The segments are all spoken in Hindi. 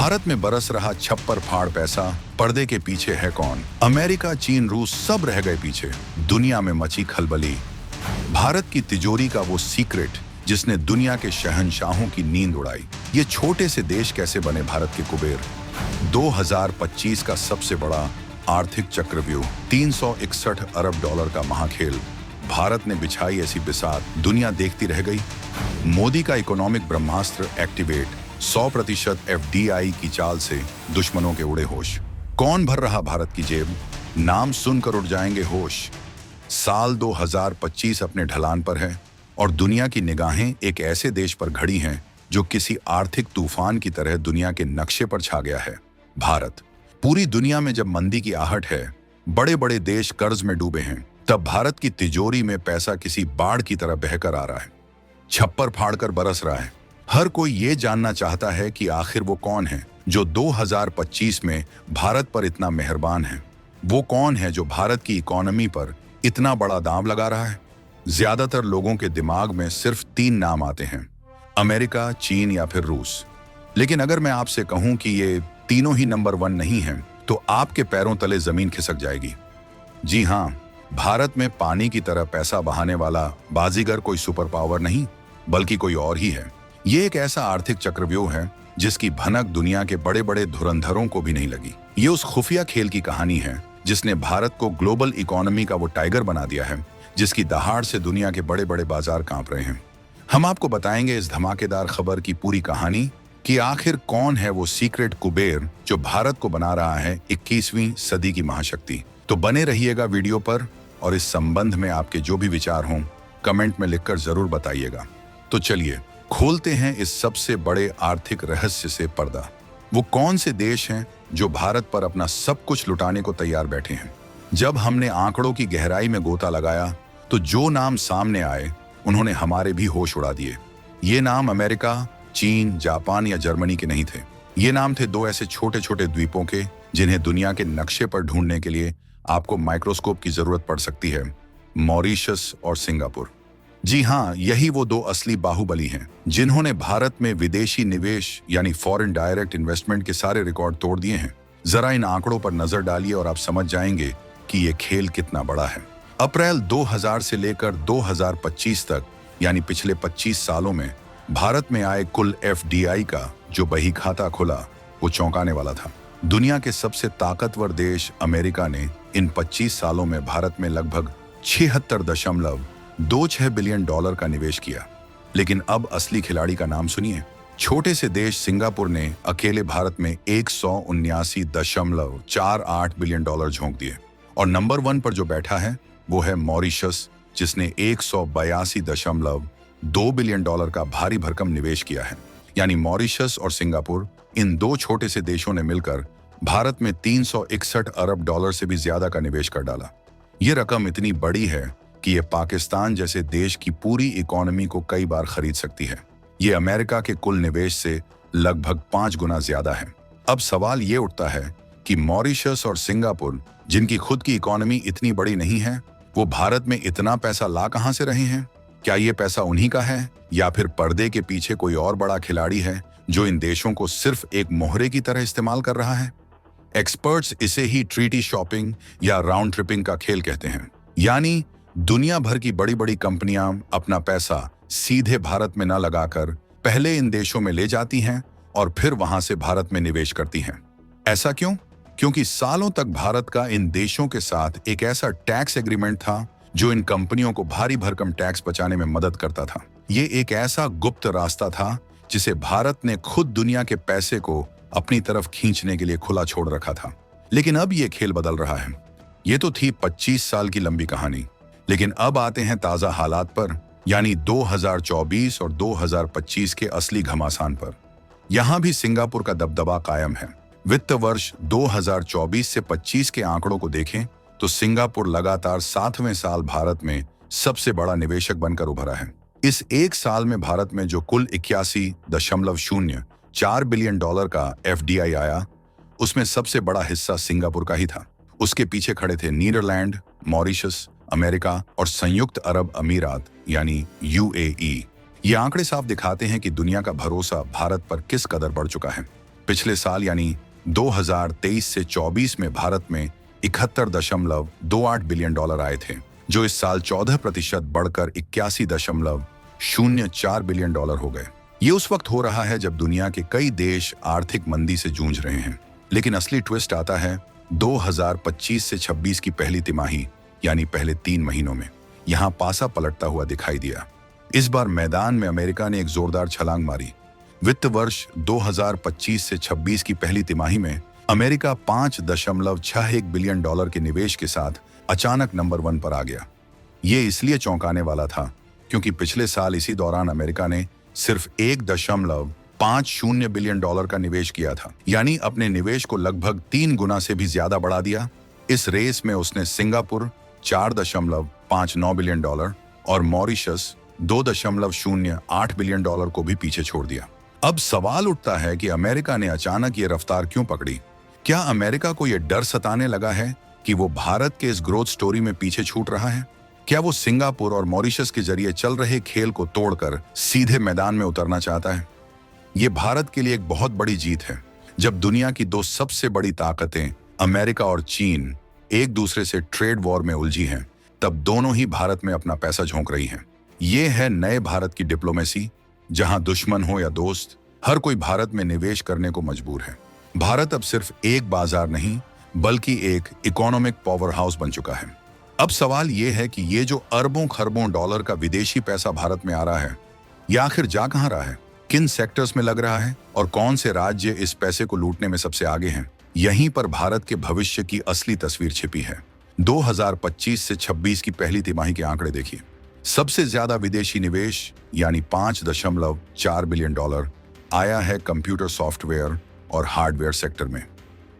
भारत में बरस रहा छप्पर फाड़ पैसा, पर्दे के पीछे है कौन? अमेरिका, चीन, रूस सब रह गए पीछे। दुनिया में मची खलबली। भारत की तिजोरी का वो सीक्रेट जिसने दुनिया के शहंशाहों की नींद उड़ाई। ये छोटे से देश कैसे बने भारत के कुबेर? 2025 का सबसे बड़ा आर्थिक चक्रव्यूह, 361 अरब डॉलर का महाखेल। भारत ने बिछाई ऐसी बिसात, दुनिया देखती रह गई। मोदी का इकोनॉमिक ब्रह्मास्त्र एक्टिवेट, 100% FDI की चाल से दुश्मनों के उड़े होश। कौन भर रहा भारत की जेब? नाम सुनकर उड़ जाएंगे होश। साल 2025 अपने ढलान पर है और दुनिया की निगाहें एक ऐसे देश पर घड़ी हैं जो किसी आर्थिक तूफान की तरह दुनिया के नक्शे पर छा गया है। भारत। पूरी दुनिया में जब मंदी की आहट है, बड़े बड़े देश कर्ज में डूबे हैं, तब भारत की तिजोरी में पैसा किसी बाढ़ की तरह बहकर आ रहा है, छप्पर फाड़कर बरस रहा है। हर कोई ये जानना चाहता है कि आखिर वो कौन है जो 2025 में भारत पर इतना मेहरबान है। वो कौन है जो भारत की इकोनॉमी पर इतना बड़ा दांव लगा रहा है? ज्यादातर लोगों के दिमाग में सिर्फ 3 नाम आते हैं, अमेरिका, चीन या फिर रूस। लेकिन अगर मैं आपसे कहूं कि ये तीनों ही नंबर 1 नहीं हैं, तो आपके पैरों तले जमीन खिसक जाएगी। जी हां, भारत में पानी की तरह पैसा बहाने वाला बाजीगर कोई सुपर पावर नहीं, बल्कि कोई और ही है। ये एक ऐसा आर्थिक चक्रव्यूह है जिसकी भनक दुनिया के बड़े बड़े धुरंधरों को भी नहीं लगी। ये उस खुफिया खेल की कहानी है जिसने भारत को ग्लोबल इकोनॉमी का वो टाइगर बना दिया है जिसकी दहाड़ से दुनिया के बड़े बड़े बाजार कांप रहे हैं। हम आपको बताएंगे इस धमाकेदार खबर की पूरी कहानी कि आखिर कौन है वो सीक्रेट कुबेर जो भारत को बना रहा है 21वीं सदी की महाशक्ति। तो बने रहिएगा वीडियो पर और इस संबंध में आपके जो भी विचार हों कमेंट में लिखकर जरूर बताइएगा। तो चलिए खोलते हैं इस सबसे बड़े आर्थिक रहस्य से पर्दा। वो कौन से देश हैं जो भारत पर अपना सब कुछ लुटाने को तैयार बैठे हैं? जब हमने आंकड़ों की गहराई में गोता लगाया तो जो नाम सामने आए उन्होंने हमारे भी होश उड़ा दिए। ये नाम अमेरिका, चीन, जापान या जर्मनी के नहीं थे। ये नाम थे 2 ऐसे छोटे छोटे द्वीपों के जिन्हें दुनिया के नक्शे पर ढूंढने के लिए आपको माइक्रोस्कोप की जरूरत पड़ सकती है, मॉरिशस और सिंगापुर। जी हां, यही वो 2 असली बाहुबली हैं जिन्होंने भारत में विदेशी निवेश यानी फॉरेन डायरेक्ट इन्वेस्टमेंट के सारे रिकॉर्ड तोड़ दिए हैं। जरा इन आंकड़ों पर नजर डालिए और आप समझ जाएंगे कि ये खेल कितना बड़ा है। अप्रैल 2000 से लेकर 2025 तक यानी पिछले 25 सालों में भारत में आए कुल FDI का जो बही खाता खुला वो चौंकाने वाला था। दुनिया के सबसे ताकतवर देश अमेरिका ने इन 25 सालों में भारत में लगभग 76.26 बिलियन डॉलर का निवेश किया। लेकिन अब असली खिलाड़ी का नाम सुनिए। छोटे से देश सिंगापुर ने अकेले भारत में 179.48 बिलियन डॉलर झोंक दिए। और नंबर 1 पर जो बैठा है वो है मॉरिशस, जिसने 182.2 बिलियन डॉलर का भारी भरकम निवेश किया है। यानी मॉरिशस और सिंगापुर, इन 2 छोटे से देशों ने मिलकर भारत में 361 अरब डॉलर से भी ज्यादा का निवेश कर डाला। ये रकम इतनी बड़ी है कि ये पाकिस्तान जैसे देश की पूरी इकोनॉमी को कई बार खरीद सकती है। ये अमेरिका के कुल निवेश से लगभग 5 गुना ज्यादा है। अब सवाल ये उठता है कि मॉरिशस और सिंगापुर, जिनकी खुद की इकोनॉमी इतनी बड़ी नहीं है, वो भारत में इतना पैसा ला कहां से रहे हैं? क्या ये पैसा उन्हीं का है या फिर पर्दे के पीछे कोई और बड़ा खिलाड़ी है जो इन देशों को सिर्फ एक मोहरे की तरह इस्तेमाल कर रहा है? एक्सपर्ट्स इसे ही ट्रीटी शॉपिंग या राउंड ट्रिपिंग का खेल कहते हैं। यानी दुनिया भर की बड़ी बड़ी कंपनियां अपना पैसा सीधे भारत में न लगाकर पहले इन देशों में ले जाती हैं और फिर वहां से भारत में निवेश करती हैं। ऐसा क्यों? क्योंकि सालों तक भारत का इन देशों के साथ एक ऐसा टैक्स एग्रीमेंट था जो इन कंपनियों को भारी भरकम टैक्स बचाने में मदद करता था। ये एक ऐसा गुप्त रास्ता था जिसे भारत ने खुद दुनिया के पैसे को अपनी तरफ खींचने के लिए खुला छोड़ रखा था। लेकिन अब ये खेल बदल रहा है। ये तो थी 25 साल की लंबी कहानी, लेकिन अब आते हैं ताजा हालात पर, यानी 2024 और 2025 के असली घमासान पर। यहां भी सिंगापुर का दबदबा कायम है। वित्त वर्ष 2024 से 25 के आंकड़ों को देखें तो सिंगापुर लगातार 7वें साल भारत में सबसे बड़ा निवेशक बनकर उभरा है। इस एक साल में भारत में जो कुल 81.04 बिलियन डॉलर का FDI आया, उसमें सबसे बड़ा हिस्सा सिंगापुर का ही था। उसके पीछे खड़े थे नीदरलैंड, मॉरिशस, अमेरिका और संयुक्त अरब अमीरात यानी UAE। ये आंकड़े साफ दिखाते हैं कि दुनिया का भरोसा भारत पर किस कदर बढ़ चुका है। पिछले साल यानी 2023 से 24 में भारत में 71.28 बिलियन डॉलर आए थे, जो इस साल 14% बढ़कर 81.04 बिलियन डॉलर हो गए। ये उस वक्त हो रहा है जब दुनिया के कई देश आर्थिक मंदी से जूझ रहे हैं, लेकिन असली ट्विस्ट आता है 2025 से 26 की पहली तिमाही यानी पहले 3 महीनों में। यहाँ पासा पलटता हुआ दिखाई दिया। इस बार मैदान में अमेरिका ने एक जोरदार छलांग मारी। वित्त वर्ष 2025 से 26 की पहली तिमाही में अमेरिका 5.61 बिलियन डॉलर के निवेश के साथ अचानक नंबर 1 पर आ गया। ये इसलिए चौंकाने वाला था क्योंकि पिछले साल इसी दौरान अमेरिका ने सिर्फ 1.50 बिलियन डॉलर का निवेश किया था, यानी अपने निवेश को लगभग 3 गुना से भी ज्यादा बढ़ा दिया। इस रेस में उसने सिंगापुर 4.59 बिलियन डॉलर और मॉरिशस 2.08 बिलियन डॉलर को भी पीछे छोड़ दिया। अब सवाल उठता है कि अमेरिका ने अचानक ये रफ्तार क्यों पकड़ी? क्या अमेरिका को यह डर सताने लगा है कि वो भारत के इस ग्रोथ स्टोरी में पीछे छूट रहा है? क्या वो सिंगापुर और मॉरिशस के जरिए चल रहे खेल को तोड़कर सीधे मैदान में उतरना चाहता है? ये भारत के लिए एक बहुत बड़ी जीत है। जब दुनिया की 2 सबसे बड़ी ताकतें अमेरिका और चीन एक दूसरे से ट्रेड वॉर में उलझी हैं, तब दोनों ही भारत में अपना पैसा झोंक रही हैं। ये है नए भारत की डिप्लोमेसी, जहां दुश्मन हो या दोस्त, हर कोई भारत में निवेश करने को मजबूर है। भारत अब सिर्फ एक बाजार नहीं बल्कि एक इकोनॉमिक पावर हाउस बन चुका है। अब सवाल यह है कि ये जो अरबों खरबों डॉलर का विदेशी पैसा भारत में आ रहा है, ये आखिर जा कहां रहा है? किन सेक्टर्स में लग रहा है और कौन से राज्य इस पैसे को लूटने में सबसे आगे हैं? यहीं पर भारत के भविष्य की असली तस्वीर छिपी है। 2025 से 26 की पहली तिमाही के आंकड़े देखिए। सबसे ज्यादा विदेशी निवेश यानी 5.4 बिलियन डॉलर आया है कंप्यूटर सॉफ्टवेयर और हार्डवेयर सेक्टर में।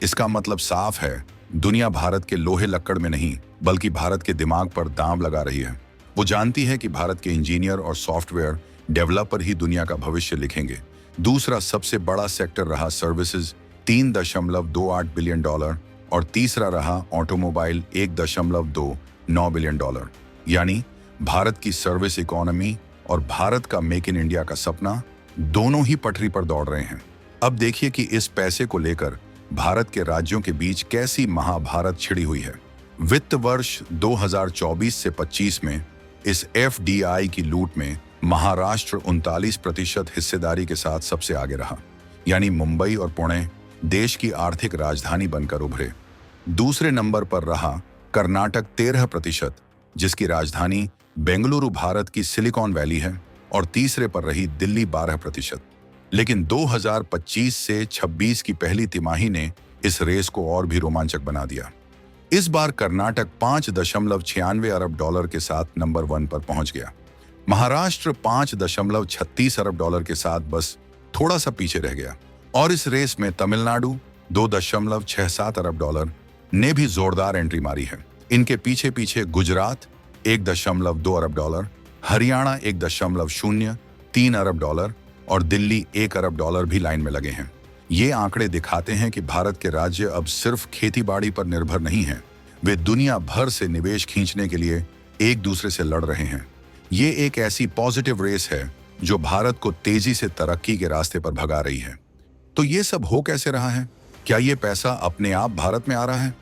इसका मतलब साफ है, दुनिया भारत के लोहे लक्कड़ में नहीं बल्कि भारत के दिमाग पर दांव लगा रही है। वो जानती है कि भारत के इंजीनियर और सॉफ्टवेयर डेवलपर ही दुनिया का भविष्य लिखेंगे। दूसरा सबसे बड़ा सेक्टर रहा सर्विसेज 3.28 बिलियन डॉलर और तीसरा रहा ऑटोमोबाइल 1.29 बिलियन डॉलर। यानी भारत की सर्विस इकोनॉमी और भारत का मेक इन इंडिया का सपना दोनों ही पटरी पर दौड़ रहे हैं। अब देखिए कि इस पैसे को लेकर भारत के राज्यों के बीच कैसी महाभारत छिड़ी हुई है। वित्त वर्ष 2024 से 25 में इस एफडीआई की लूट में महाराष्ट्र 39% हिस्सेदारी के साथ सबसे आगे रहा, यानी मुंबई और पुणे देश की आर्थिक राजधानी बनकर उभरे। दूसरे नंबर पर रहा कर्नाटक 13%, जिसकी राजधानी बेंगलुरु भारत की सिलिकॉन वैली है, और तीसरे पर रही दिल्ली 12%। लेकिन 2025 से 26 की पहली तिमाही ने इस रेस को और भी रोमांचक बना दिया। इस बार कर्नाटक 5.96 अरब डॉलर के साथ नंबर 1 पर पहुंच गया। महाराष्ट्र 5.36 अरब डॉलर के साथ बस थोड़ा सा पीछे रह गया, और इस रेस में तमिलनाडु 2.67 अरब डॉलर ने भी जोरदार एंट्री मारी है। इनके पीछे पीछे गुजरात 1.2 अरब डॉलर, हरियाणा 1.03 अरब डॉलर और दिल्ली 1 अरब डॉलर भी लाइन में लगे हैं। ये आंकड़े दिखाते हैं कि भारत के राज्य अब सिर्फ खेतीबाड़ी पर निर्भर नहीं हैं, वे दुनिया भर से निवेश खींचने के लिए एक दूसरे से लड़ रहे हैं। ये एक ऐसी पॉजिटिव रेस है जो भारत को तेजी से तरक्की के रास्ते पर भगा रही है। तो ये सब हो कैसे रहा है? क्या ये पैसा अपने आप भारत में आ रहा है?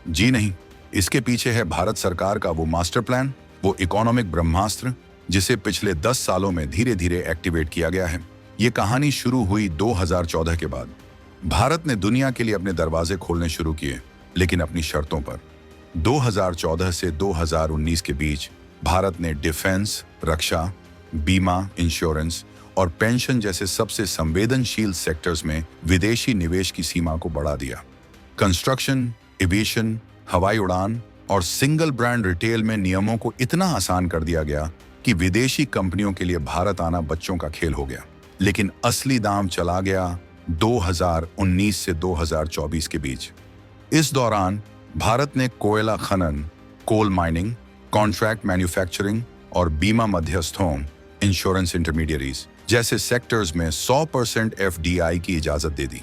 जी नहीं, इसके पीछे है भारत सरकार का वो मास्टर प्लान, वो इकोनॉमिक ब्रह्मास्त्र जिसे पिछले 10 सालों में धीरे धीरे एक्टिवेट किया गया है। ये कहानी शुरू हुई 2014 के बाद। भारत ने दुनिया के लिए अपने दरवाजे खोलने शुरू किए, लेकिन अपनी शर्तों पर। 2014 से 2019 के बीच भारत ने डिफेंस, रक्षा, बीमा, इंश्योरेंस और पेंशन जैसे सबसे संवेदनशील सेक्टर्स में विदेशी निवेश की सीमा को बढ़ा दिया। कंस्ट्रक्शन, एविएशन, हवाई उड़ान और सिंगल ब्रांड रिटेल में नियमों को इतना आसान कर दिया गया कि विदेशी कंपनियों के लिए भारत आना बच्चों का खेल हो गया। लेकिन असली दाम चला गया 2019 से 2024 के बीच। इस दौरान भारत ने कोयला खनन, कोल माइनिंग, कॉन्ट्रैक्ट मैन्युफैक्चरिंग और बीमा मध्यस्थों, इंश्योरेंस इंटरमीडियरीज जैसे सेक्टर्स में 100% एफडीआई की इजाजत दे दी।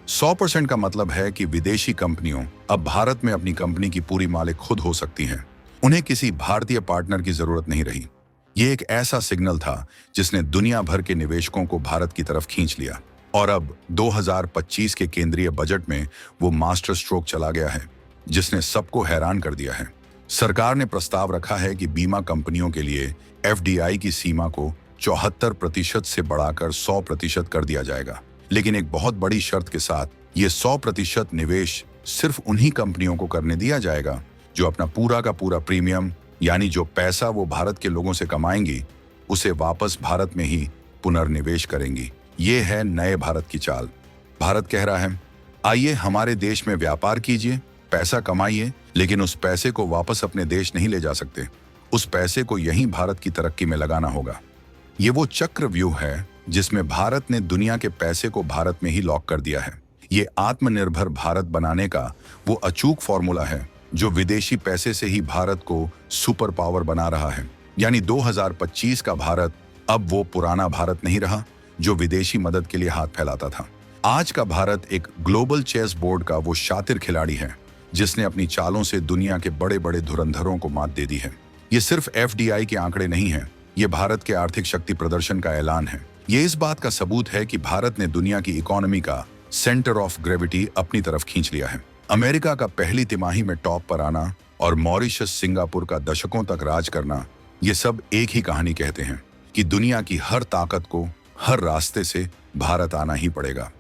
100% का मतलब है कि विदेशी कंपनियों अब भारत में अपनी कंपनी की पूरी मालिक खुद हो सकती हैं। उन्हें किसी भारतीय पार्टनर की जरूरत नहीं रही। ये एक ऐसा सिग्नल था जिसने दुनिया भर के निवेशकों को भारत की तरफ खींच लिया। और अब 2025 के केंद्रीय बजट में वो मास्टर स्ट्रोक चला गया है, जिसने सबको हैरान कर दिया है। सरकार ने प्रस्ताव रखा है कि बीमा कंपनियों के लिए एफडीआई की सीमा को 74% से बढ़ाकर 100% कर दिया जाएगा, लेकिन एक बहुत बड़ी शर्त के साथ। ये 100% निवेश सिर्फ उन्हीं कंपनियों को करने दिया जाएगा जो अपना पूरा का पूरा प्रीमियम, यानी जो पैसा वो भारत के लोगों से कमाएंगी, उसे वापस भारत में ही पुनर्निवेश करेंगी। ये है नए भारत की चाल। भारत कह रहा है, आइए हमारे देश में व्यापार कीजिए, पैसा कमाइए, लेकिन उस पैसे को वापस अपने देश नहीं ले जा सकते। उस पैसे को यहीं भारत की तरक्की में लगाना होगा। ये वो चक्रव्यूह है जिसमें भारत ने दुनिया के पैसे को भारत में ही लॉक कर दिया है। ये आत्मनिर्भर भारत बनाने का वो अचूक फॉर्मूला है जो विदेशी पैसे से ही भारत को सुपर पावर बना रहा है। यानी 2025 का भारत अब वो पुराना भारत नहीं रहा जो विदेशी मदद के लिए हाथ फैलाता था। आज का भारत एक ग्लोबल चेस बोर्ड का वो शातिर खिलाड़ी है जिसने अपनी चालों से दुनिया के बड़े बड़े धुरंधरों को मात दे दी है। ये सिर्फ एफडीआई के आंकड़े नहीं हैं, ये भारत के आर्थिक शक्ति प्रदर्शन का ऐलान है। ये इस बात का सबूत है कि भारत ने दुनिया की इकोनॉमी का सेंटर ऑफ ग्रेविटी अपनी तरफ खींच लिया है। अमेरिका का पहली तिमाही में टॉप पर आना और मॉरिशस, सिंगापुर का दशकों तक राज करना, ये सब एक ही कहानी कहते हैं कि दुनिया की हर ताकत को हर रास्ते से भारत आना ही पड़ेगा।